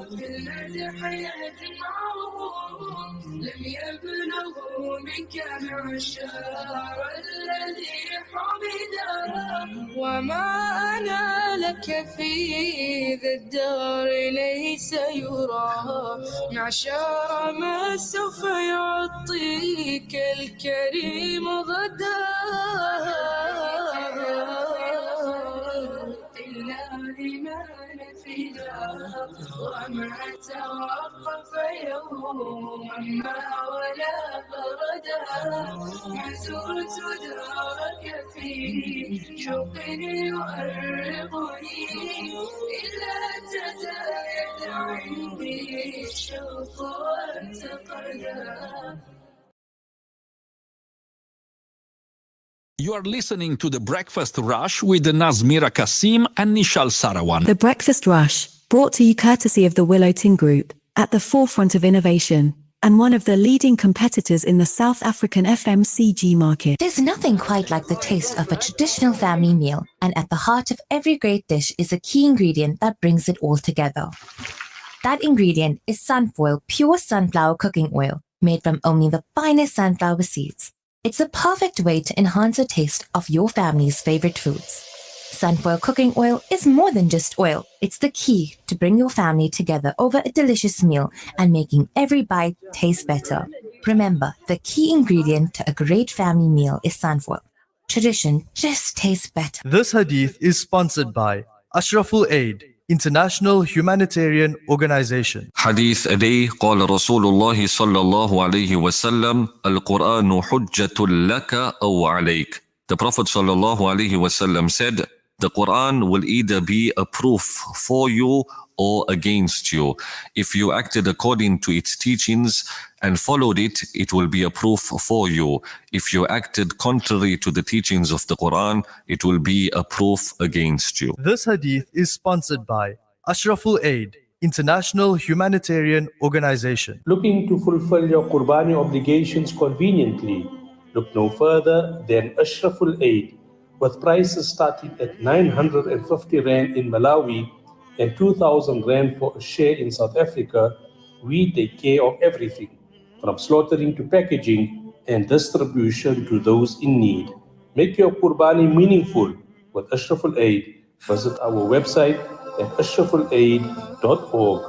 في المدح يجمعهم لم يبلغوا منك معشار الذي حمدا وما أنا لك في ذا الدار ليس يرى معشار ما سوف يعطيك الكريم غدا لله ما نفدا وما توقف يوما ما ولا بردا ما زرت دارك في شوق يؤرقني إلا تزايد عندي الشوق وارتقدا. You are listening to The Breakfast Rush with Nazmira Kasim and Nishal Sarawan. The Breakfast Rush, brought to you courtesy of the Willow Tin Group, at the forefront of innovation, and one of the leading competitors in the South African FMCG market. There's nothing quite like the taste of a traditional family meal, and at the heart of every great dish is a key ingredient that brings it all together. That ingredient is Sunfoil Pure Sunflower Cooking Oil, made from only the finest sunflower seeds. It's a perfect way to enhance the taste of your family's favorite foods. Sunfoil Cooking Oil is more than just oil. It's the key to bring your family together over a delicious meal and making every bite taste better. Remember, the key ingredient to a great family meal is sunfoil. Tradition just tastes better. This hadith is sponsored by Ashraful Aid, International Humanitarian Organization. حديث أدي قال رسول الله صلى الله عليه وسلم القرآن حجة لك أو عليك. The Prophet صلى الله عليه وسلم said, the Quran will either be a proof for you or against you. If you acted according to its teachings and followed it, it will be a proof for you. If you acted contrary to the teachings of the Quran, it will be a proof against you. This hadith is sponsored by Ashraful Aid, International Humanitarian Organization. Looking to fulfill your Qurbani obligations conveniently? Look no further than Ashraful Aid, with prices starting at 950 Rand in Malawi and 2,000 Rand for a share in South Africa. We take care of everything, from slaughtering to packaging and distribution to those in need. Make your Qurbani meaningful with Ashraful Aid. Visit our website at ashrafulaid.org.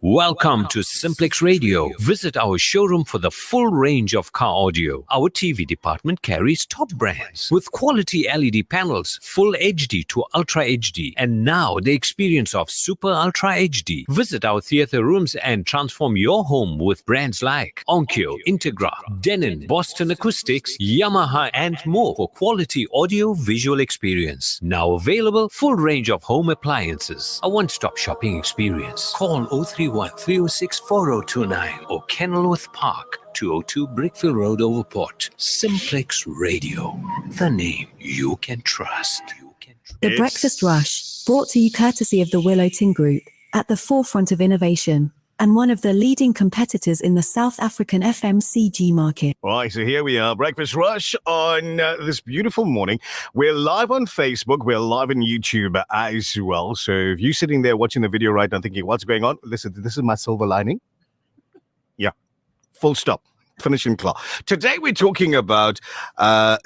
Welcome to Simplex Radio. Visit our showroom for the full range of car audio. Our TV department carries top brands with quality LED panels, full HD to Ultra HD, and now the experience of Super Ultra HD. Visit our theater rooms and transform your home with brands like Onkyo, Integra, Denon, Boston Acoustics, Yamaha, and more for quality audio visual experience. Now available, full range of home appliances. A one-stop shopping experience. Call 031 306 4029 or Kenilworth Park, 202 Brickville Road, Overport. Simplex Radio, the name you can trust. The Breakfast Rush, brought to you courtesy of the Willow Tin Group, at the forefront of innovation, and one of the leading competitors in the South African FMCG market. Right, so here we are, Breakfast Rush on this beautiful morning. We're live on Facebook, we're live on YouTube as well. So if you're sitting there watching the video right now thinking, what's going on? Listen, this is my silver lining. Yeah, full stop. Finishing class. Today we're talking about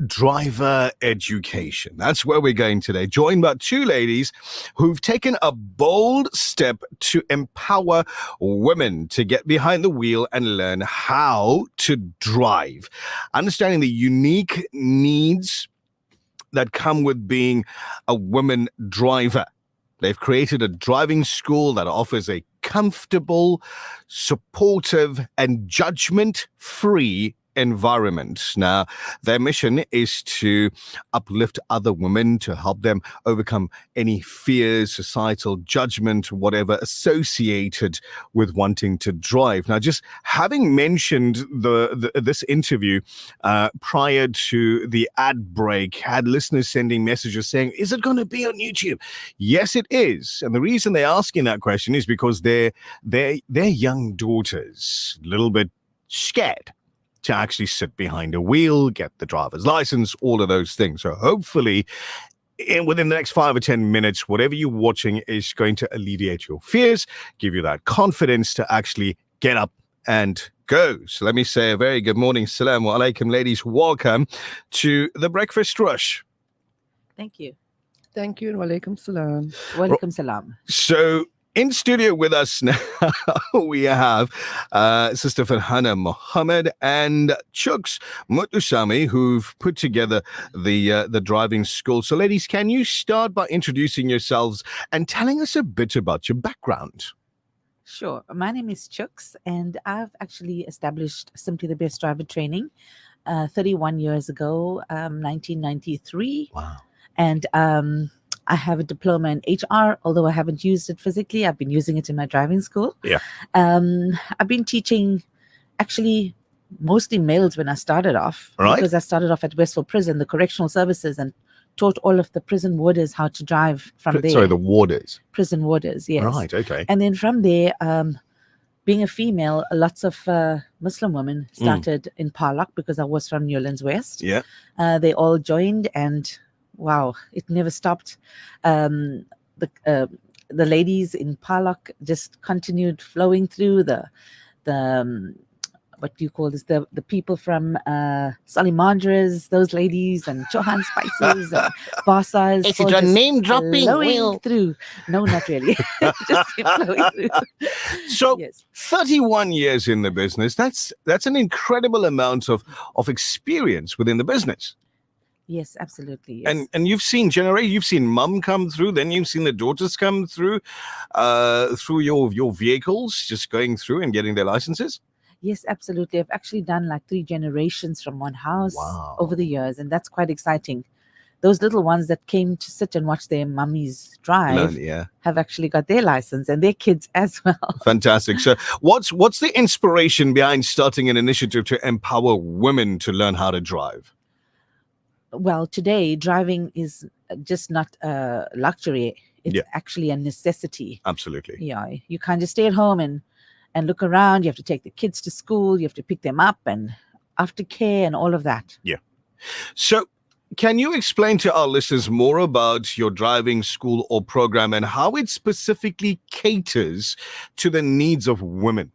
driver education. That's where we're going today. Joined by two ladies who've taken a bold step to empower women to get behind the wheel and learn how to drive. Understanding the unique needs that come with being a woman driver. They've created a driving school that offers a comfortable, supportive, and judgment-free environment. Now, their mission is to uplift other women, to help them overcome any fears, societal judgment, whatever associated with wanting to drive. Now, just having mentioned this interview prior to the ad break, had listeners sending messages saying, is it going to be on YouTube? Yes, it is. And the reason they're asking that question is because their young daughters, a little bit scared to actually sit behind a wheel, get the driver's license, all of those things. So hopefully within the next 5 or 10 minutes, whatever you're watching is going to alleviate your fears, give you that confidence to actually get up and go. So let me say a very good morning. Assalamu alaikum, ladies. Welcome to the Breakfast Rush. Thank you. Thank you and walaikum salam. Walaikum salam. So in studio with us now, we have Sister Farhana Mohammed and Chuks Mutusami, who've put together the driving school. So ladies, can you start by introducing yourselves and telling us a bit about your background? Sure. My name is Chuks, and I've actually established Simply the Best Driver Training 31 years ago, 1993. Wow. And I have a diploma in HR, although I haven't used it physically. I've been using it in my driving school. Yeah. I've been teaching actually mostly males when I started off. Right. Because I started off at Westfield Prison, the correctional services, and taught all of the prison warders how to drive from there. Sorry, the warders. Prison warders, yes. Right, okay. And then from there, being a female, lots of Muslim women started in Parlock because I was from Newlands West. Yeah. They all joined, and wow, it never stopped. The ladies in Parlock just continued flowing through the what do you call this? The people from Salimandras, those ladies, and Johan Spices, and Barsas. Is it a name dropping? Flowing through. No, not really. Just keep flowing through. So Yes. 31 years in the business, that's an incredible amount of experience within the business. Yes, absolutely. Yes. And you've seen you've seen mum come through, then you've seen the daughters come through your vehicles, just going through and getting their licenses. Yes, absolutely. I've actually done like 3 generations from one house Wow. over the years, and that's quite exciting. Those little ones that came to sit and watch their mummies drive Yeah. have actually got their license, and their kids as well. Fantastic. So what's the inspiration behind starting an initiative to empower women to learn how to drive? Well, today driving is just not a luxury. It's Yeah. actually a necessity. Absolutely. Yeah, you can't just stay at home and look around. You have to take the kids to school. You have to pick them up and aftercare and all of that. So can you explain to our listeners more about your driving school or program and how it specifically caters to the needs of women?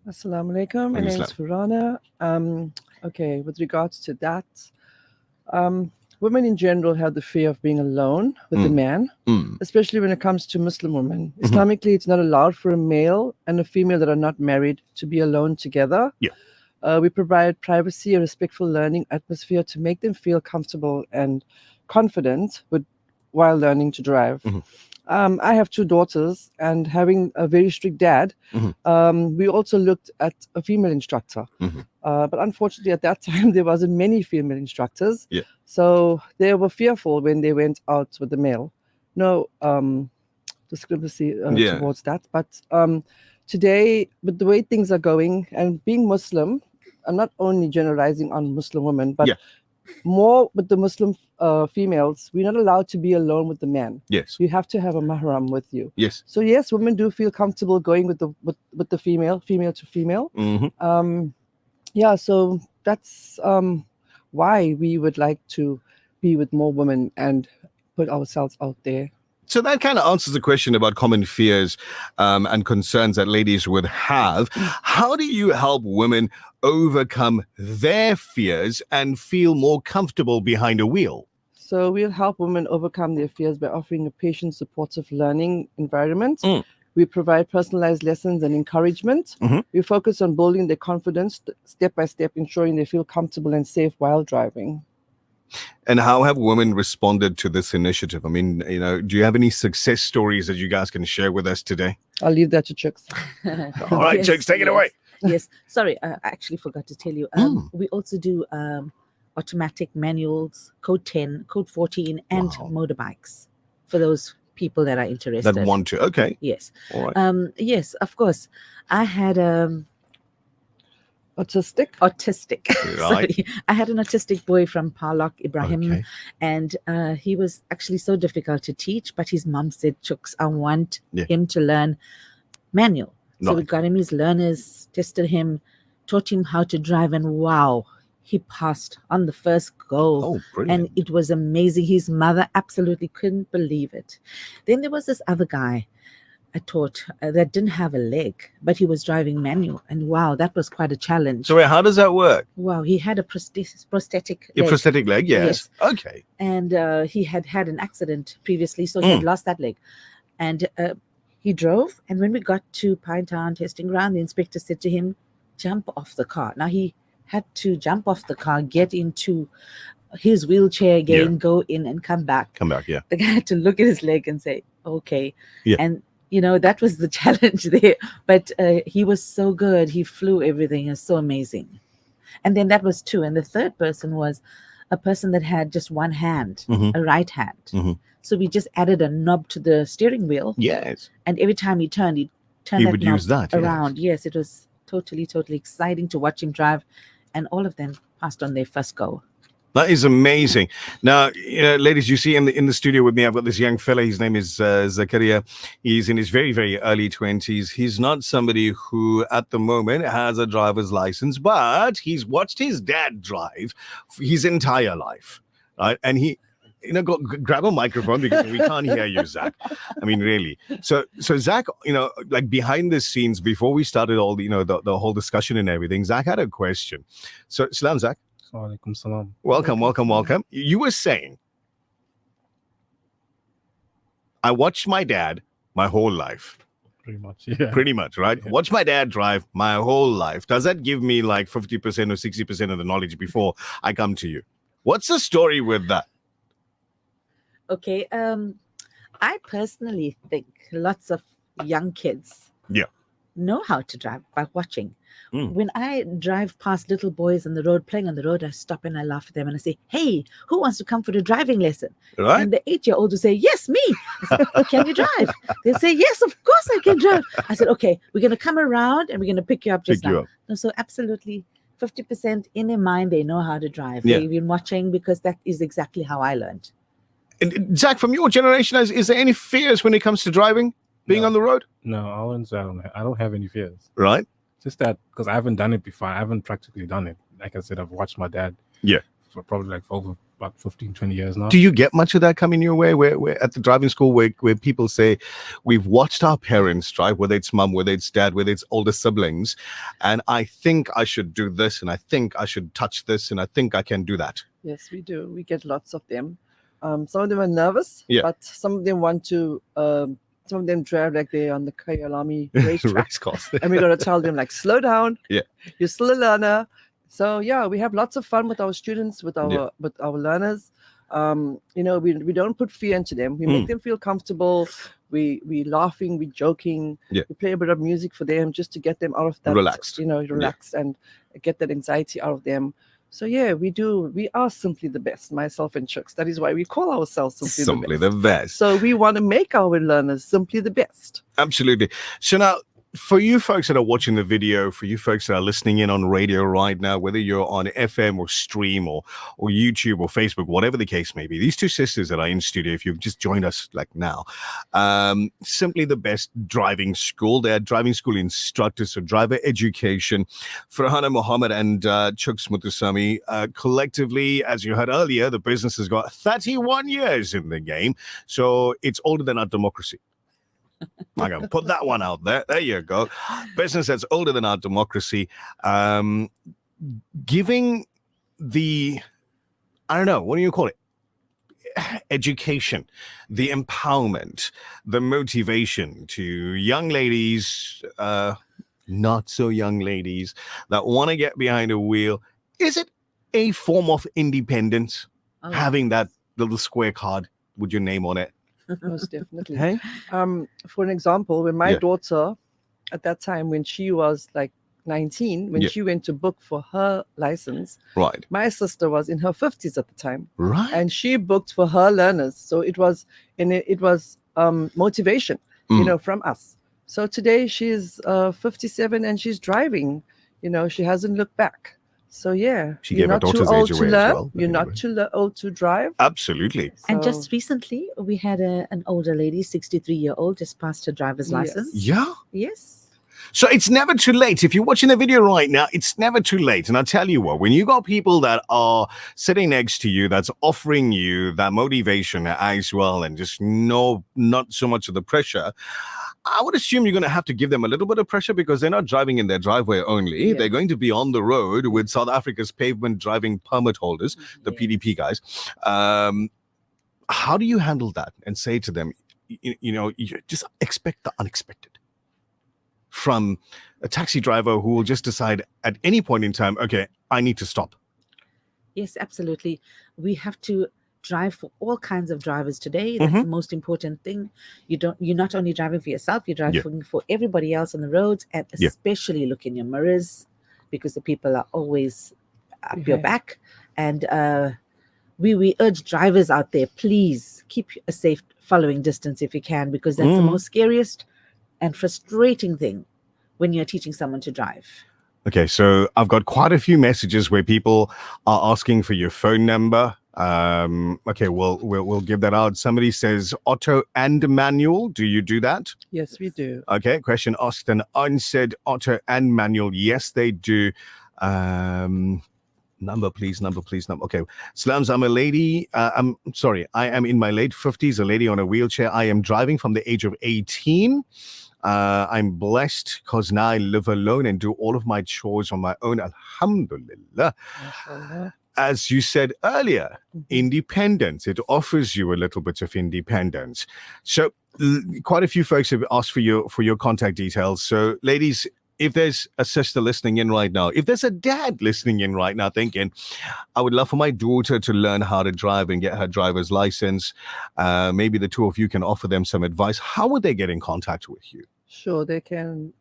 Assalamu alaikum. My name is Farhana. Okay, with regards to that, women in general have the fear of being alone with a man, especially when it comes to Muslim women. Islamically, it's not allowed for a male and a female that are not married to be alone together. Yeah. We provide privacy, a respectful learning atmosphere to make them feel comfortable and confident while learning to drive. I have 2 daughters, and having a very strict dad, we also looked at a female instructor. But unfortunately, at that time, there wasn't many female instructors. Yeah. So they were fearful when they went out with the male. No discrepancy towards that. But today, with the way things are going, and being Muslim, I'm not only generalizing on Muslim women, but more with the Muslim females, we're not allowed to be alone with the man. Yes. You have to have a mahram with you. Yes. So yes, women do feel comfortable going with the female to female. Yeah, so that's why we would like to be with more women and put ourselves out there. So that kind of answers the question about common fears and concerns that ladies would have. How do you help women overcome their fears and feel more comfortable behind a wheel? So we'll help women overcome their fears by offering a patient, supportive learning environment. We provide personalized lessons and encouragement. We focus on building their confidence step by step, ensuring they feel comfortable and safe while driving. And how have women responded to this initiative? I mean, do you have any success stories that you guys can share with us today? I'll leave that to Chuks. All right, Chuks, take it away. Yes. Sorry, I actually forgot to tell you. We also do automatic manuals, code 10, code 14, and motorbikes for those people that are interested. That want to. Okay. Yes. All right. Yes, of course. I had autistic. Right. Sorry. I had an autistic boy from Parlock, Ibrahim, Okay. and he was actually so difficult to teach, but his mom said, Chuks, I want Yeah. him to learn manual. So we Right. got him his learners, tested him, taught him how to drive, and wow, he passed on the first go. Oh, brilliant. And it was amazing. His mother absolutely couldn't believe it. Then there was this other guy I taught that didn't have a leg, but he was driving manual. And wow, that was quite a challenge. So wait, how does that work? Wow, he had a prosthetic Your leg. prosthetic leg, yes. Okay. And he had had an accident previously, so he had lost that leg. And he drove, and when we got to Pinetown testing ground, the inspector said to him, jump off the car. Now he had to jump off the car, get into his wheelchair again, go in and come back. Come back, yeah. The guy had to look at his leg and say, okay. Yeah. And you know, that was the challenge there. But he was so good. He flew everything. It was so amazing. And then that was two. And the third person was a person that had just one hand, a right hand. So we just added a knob to the steering wheel. Yes. And every time he turned He that would knob use that, yes. around. Yes, it was totally exciting to watch him drive. And all of them passed on their first go. That is amazing. Now, ladies, you see in the studio with me, I've got this young fella. His name is Zakaria. He's in his very, very early 20s. He's not somebody who, at the moment, has a driver's license, but he's watched his dad drive his entire life, right? And he, grab a microphone because we can't hear you, Zach. I mean, really. So Zach, like behind the scenes, before we started all the whole discussion and everything, Zach had a question. So, Salam, Zach. Alaikum salam. Welcome. You were saying, I watched my dad my whole life. Pretty much, yeah. Pretty much, right? Yeah. Watch my dad drive my whole life. Does that give me like 50% or 60% of the knowledge before I come to you? What's the story with that? Okay. I personally think lots of young kids know how to drive by watching. When I drive past little boys on the road, playing on the road, I stop and I laugh at them and I say, hey, who wants to come for a driving lesson? Right. And the 8-year-old will say, yes, me. I said, oh, can you drive? They'll say, yes, of course I can drive. I said, okay, we're going to come around and we're going to pick you up just now. No, so absolutely 50% in their mind, they know how to drive. Yeah. They've been watching because that is exactly how I learned. And Zach, from your generation, is there any fears when it comes to driving, being on the road? No, I wouldn't say I don't have any fears. Right. Just that because I haven't done it before. I haven't practically done it. Like I said, I've watched my dad. Yeah. For probably like for over about 15, 20 years now. Do you get much of that coming your way where at the driving school where people say, we've watched our parents drive, whether it's mum, whether it's dad, whether it's older siblings, and I think I should do this, and I think I should touch this, and I think I can do that? Yes, we do. We get lots of them. Some of them are nervous, but some of them want to... some of them drive like they're on the Kyalami racetrack. Race course. And we got to tell them, like, slow down. Yeah. You're still a learner. So, yeah, we have lots of fun with our students, with our learners. We don't put fear into them. We make them feel comfortable. We laughing, we joking. Yeah. We play a bit of music for them just to get them out of that. Relaxed. And get that anxiety out of them. So, yeah, we do. We are simply the best, myself and Chucks. That is why we call ourselves simply the best. So we want to make our learners simply the best. Absolutely. So now, for you folks that are watching the video, for you folks that are listening in on radio right now, whether you're on FM or stream or YouTube or Facebook, whatever the case may be, these two sisters that are in studio, if you've just joined us like now, simply the best driving school. They're driving school instructors, so driver education. Farhana Mohammed and Chucks Muthusamy, collectively, as you heard earlier, the business has got 31 years in the game, so it's older than our democracy. I'm going to put that one out there. There you go. Business that's older than our democracy. Giving the, I don't know, what do you call it? Education, the empowerment, the motivation to young ladies, not so young ladies that want to get behind a wheel. Is it a form of independence? Having that little square card with your name on it? Most definitely. Hey? For an example, when my daughter, at that time, when she was like 19, when she went to book for her license, right? My sister was in her 50s at the time, right? And she booked for her learners. So it was motivation, from us. So today she's 57 and she's driving. She hasn't looked back. So yeah, she gave her daughter's age away as well. You're not too old to drive. Absolutely. And just recently, we had an older lady, 63-year-old, just passed her driver's license. Yeah. Yes. So it's never too late. If you're watching the video right now, it's never too late. And I'll tell you what, when you got people that are sitting next to you, that's offering you that motivation as well, and just not so much of the pressure, I would assume you're going to have to give them a little bit of pressure, because they're not driving in their driveway only. They're going to be on the road with South Africa's pavement driving permit holders, the PDP guys. How do you handle that and say to them, you just expect the unexpected from a taxi driver who will just decide at any point in time, okay, I need to stop? Yes, absolutely. We have to drive for all kinds of drivers today. That's the most important thing. You're not only driving for yourself, you're driving for everybody else on the roads, and especially look in your mirrors, because the people are always up your back. And we urge drivers out there, please keep a safe following distance if you can, because that's the most scariest and frustrating thing when you're teaching someone to drive. Okay, so I've got quite a few messages where people are asking for your phone number. Okay, we'll give that out. Somebody says auto and manual. Do you do that? Yes, we do. Okay, question asked and answered. Auto and manual. Yes, they do. Number, please. Okay. Slams, I'm a lady. I'm sorry. I am in my late 50s, a lady on a wheelchair. I am driving from the age of 18. I'm blessed because now I live alone and do all of my chores on my own. Alhamdulillah. As you said earlier, independence. It offers you a little bit of independence. So quite a few folks have asked for your contact details. So ladies, if there's a sister listening in right now, if there's a dad listening in right now thinking, I would love for my daughter to learn how to drive and get her driver's license, maybe the two of you can offer them some advice. How would they get in contact with you? Sure, they can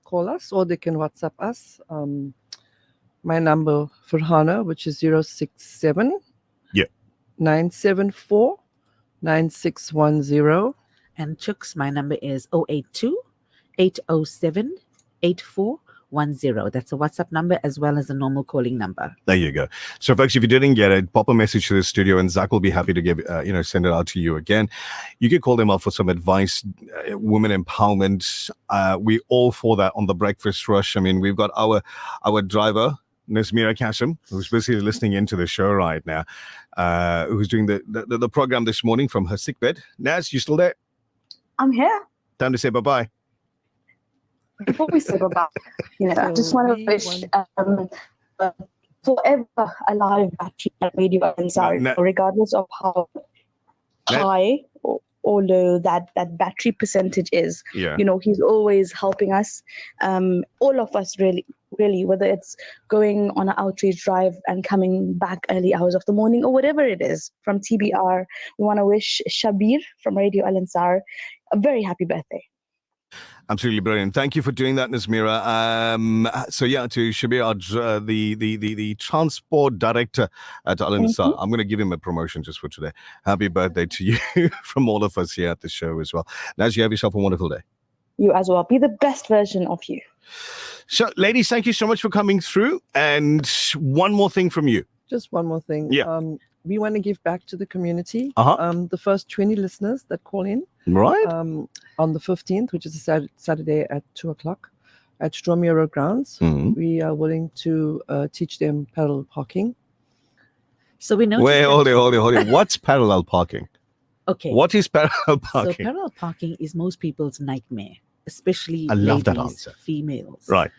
call us or they can WhatsApp us. My number for Hana, which is 067 974 9610. And Chooks, my number is 082 807 8410. That's a WhatsApp number as well as a normal calling number. There you go. So folks, if you didn't get it, pop a message to the studio and Zach will be happy to give send it out to you again. You can call them up for some advice, women empowerment. We all for that on the Breakfast Rush. I mean, we've got our driver Nazmeera Kasim, who's busy listening into the show right now, who's doing the program this morning from her sickbed. Naz, you still there? I'm here. Time to say bye-bye. Before we say bye-bye, I just want to wish forever alive battery at Radio Ansar, regardless of how high or low that battery percentage is. He's always helping us, all of us really, whether it's going on an outreach drive and coming back early hours of the morning or whatever it is. From TBR, we want to wish Shabir from Radio Al Ansar a very happy birthday. Absolutely brilliant. Thank you for doing that, Nazmeera. To Shabir, the transport director at Al Ansar, I'm going to give him a promotion just for today. Happy birthday to you from all of us here at the show as well. Naz, you have yourself a wonderful day. You as well. Be the best version of you. So, ladies, thank you so much for coming through. And one more thing from you. Just one more thing. Yeah. We want to give back to the community. The first 20 listeners that call in. Right. On the 15th, which is a Saturday at 2:00 at Stromio Road Grounds, we are willing to teach them parallel parking. So we know. Wait, hold it. What's parallel parking? Okay. What is parallel parking? So parallel parking is most people's nightmare, especially I love that ladies, answer. females. Right.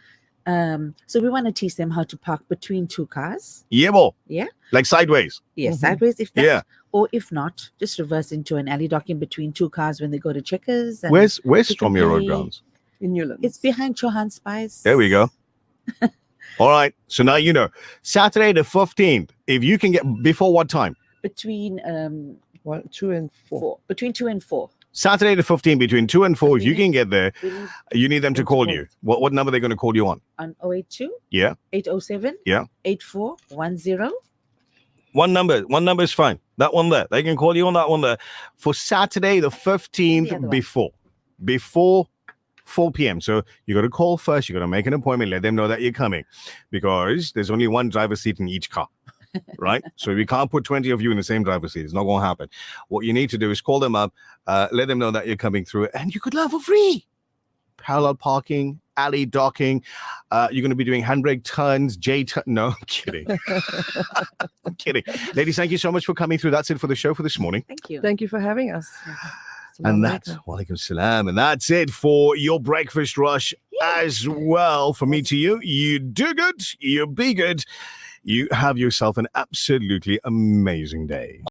So we want to teach them how to park between two cars. Yeah, bo. Yeah. Like sideways. Yeah, sideways if that. Yeah. Or if not, just reverse into an alley docking between two cars when they go to Checkers. And Where's Stromio Road Grounds? In Newlands. It's behind Chohan Spice. There we go. All right. So now you know. Saturday the 15th. If you can get before what time? Between 2 and 4. Between 2 and 4. Saturday the 15th between 2 and 4. If you can get there, you need them to call you. What number are they going to call you on? On 082 Yeah. 807 Yeah. 8410. One number is fine. That one there. They can call you on that one there for Saturday the 15th before 4 p.m. So you got to call first. You got to make an appointment. Let them know that you're coming, because there's only one driver's seat in each car, right? So we can't put 20 of you in the same driver's seat. It's not going to happen. What you need to do is call them up, let them know that you're coming through, and you could learn for free. Parallel parking alley docking. You're going to be doing handbrake turns, No, I'm kidding. I'm kidding. Ladies, thank you so much for coming through. That's it for the show for this morning. Thank you. Thank you for having us. And that's walaikum salam. And that's it for your breakfast rush as well. From me to you, you do good, you be good. You have yourself an absolutely amazing day.